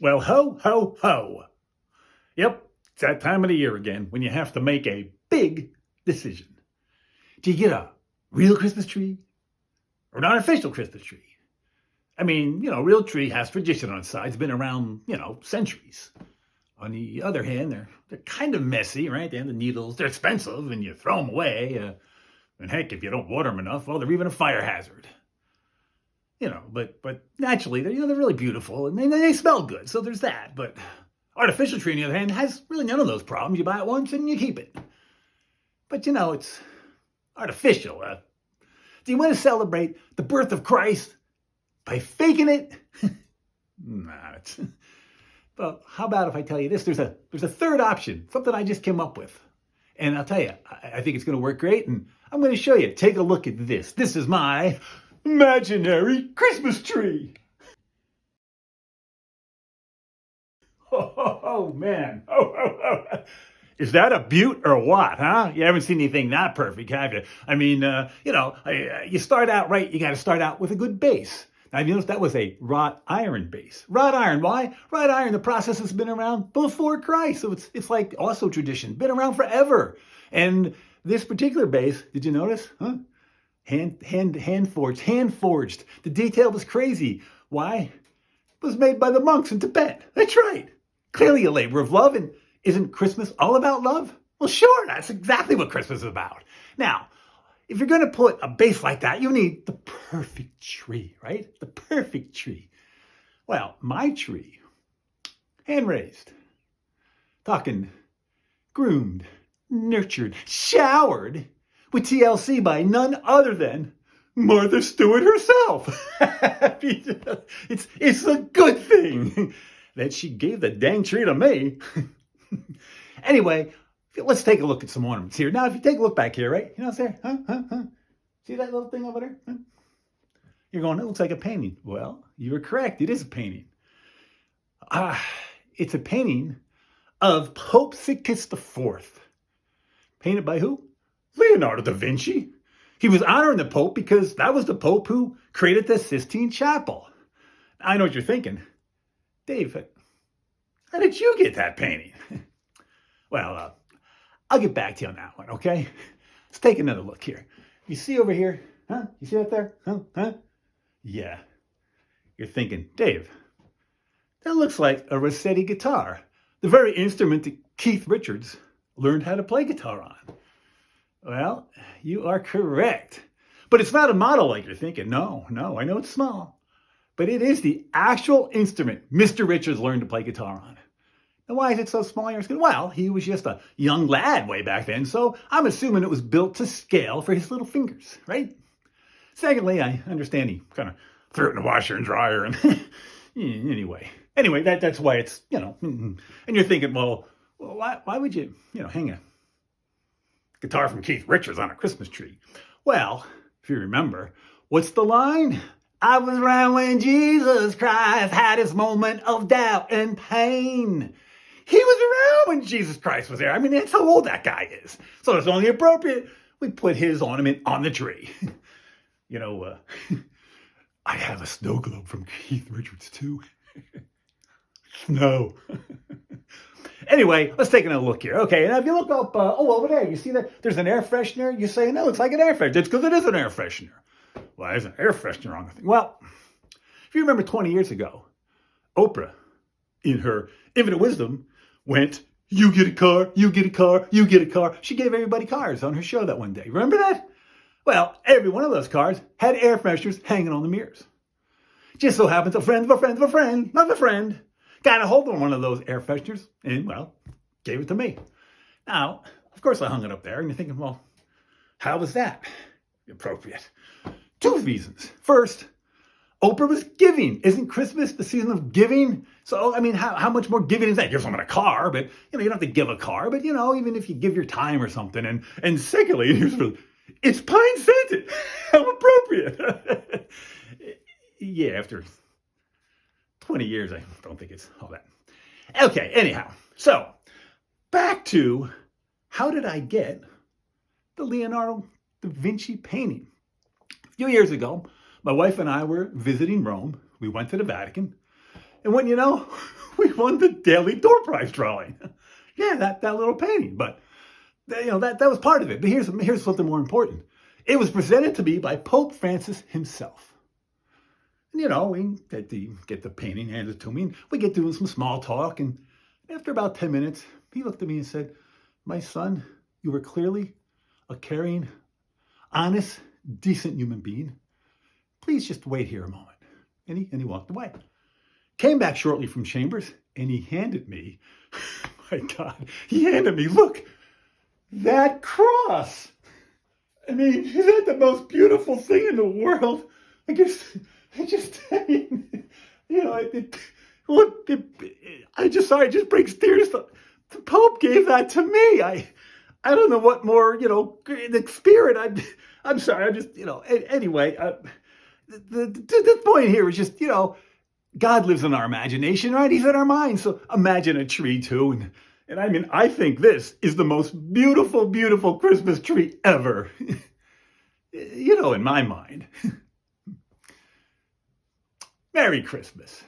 Well, ho, ho, ho. Yep, it's that time of the year again when you have to make a big decision. Do you get a real Christmas tree or an artificial Christmas tree? I mean, real tree has tradition on its side. It's been around, centuries. On the other hand, they're kind of messy, right? They have the needles. They're expensive, and you throw them away. And heck, if you don't water them enough, well, they're even a fire hazard. But naturally, they're really beautiful, and they smell good. So there's that. But artificial tree, on the other hand, has really none of those problems. You buy it once and you keep it. But it's artificial. Do you want to celebrate the birth of Christ by faking it? Nah. Well, how about if I tell you this? There's a third option, something I just came up with. And I'll tell you, I think it's going to work great. And I'm going to show you. Take a look at this. This is my imaginary Christmas tree. Oh man. Is that a beaut or what, huh? You haven't seen anything that perfect, have you? I mean, you start out right. You got to start out with a good base. Now, you notice that was a wrought iron base. Wrought iron, why? Wrought iron, the process has been around before Christ. So it's like also tradition, been around forever. And this particular base, did you notice? Huh? Hand forged. The detail was crazy. Why? It was made by the monks in Tibet. That's right. Clearly a labor of love. And isn't Christmas all about love? Well, sure, that's exactly what Christmas is about. Now, if you're going to put a base like that, you need the perfect tree, right? The perfect tree. Well, my tree, hand raised, talking groomed, nurtured, showered with TLC by none other than Martha Stewart herself. It's a good thing that she gave the dang tree to me. Anyway, let's take a look at some ornaments here. Now, if you take a look back here, right? You know what's there? Huh? See that little thing over there? Huh? You're going, it looks like a painting. Well, you were correct. It is a painting. It's a painting of Pope Sixtus IV. Painted by who? Leonardo da Vinci. He was honoring the Pope because that was the Pope who created the Sistine Chapel. I know what you're thinking. Dave, how did you get that painting? Well, I'll get back to you on that one, okay? Let's take another look here. You see over here? Huh? You see that there? Huh? Yeah. You're thinking, Dave, that looks like a Rossetti guitar, the very instrument that Keith Richards learned how to play guitar on. Well, you are correct. But it's not a model like you're thinking. No, I know it's small. But it is the actual instrument Mr. Richards learned to play guitar on. Now, why is it so small? Well, he was just a young lad way back then, so I'm assuming it was built to scale for his little fingers, right? Secondly, I understand he kind of threw it in the washer and dryer, and anyway, that's why it's, and you're thinking, well, why would you, hang a guitar from Keith Richards on a Christmas tree? Well, if you remember, what's the line? I was around when Jesus Christ had his moment of doubt and pain. He was around when Jesus Christ was there. I mean, that's how old that guy is. So it's only appropriate we put his ornament on the tree. I have a snow globe from Keith Richards too. Snow. Anyway, let's take another look here. Okay, now if you look up, over there, you see that there's an air freshener? You're saying, no, it's like an air freshener. It's because it is an air freshener. Why is an air freshener on the thing? Well, if you remember 20 years ago, Oprah, in her infinite wisdom, went, you get a car, you get a car, you get a car. She gave everybody cars on her show that one day. Remember that? Well, every one of those cars had air fresheners hanging on the mirrors. Just so happens a friend of a friend of a friend of a friend got a hold of one of those air fresheners and, well, gave it to me. Now, of course I hung it up there, and you're thinking, well, how was that appropriate? Two reasons. First, Oprah was giving. Isn't Christmas the season of giving? So, I mean, how much more giving is that? Give someone a car, but, you don't have to give a car, but, even if you give your time or something. And secondly, it's pine scented. How appropriate. Yeah, after 20 years, I don't think it's all that. Okay, anyhow. So, back to how did I get the Leonardo da Vinci painting? A few years ago, my wife and I were visiting Rome. We went to the Vatican. And wouldn't you know, we won the daily door prize drawing. Yeah, that little painting. But that was part of it. But here's something more important. It was presented to me by Pope Francis himself. And, we get the painting handed to me, and we get doing some small talk. And after about 10 minutes, he looked at me and said, "My son, you were clearly a caring, honest, decent human being. Please just wait here a moment." And he walked away. Came back shortly from chambers, and he handed me, my God, look, that cross. I mean, is that the most beautiful thing in the world? I just, it just brings tears. The Pope gave that to me. I don't know what more, the spirit. I'm sorry. I just, anyway, the point here is just, God lives in our imagination, right? He's in our minds. So imagine a tree too. And I mean, I think this is the most beautiful, beautiful Christmas tree ever. In my mind. Merry Christmas.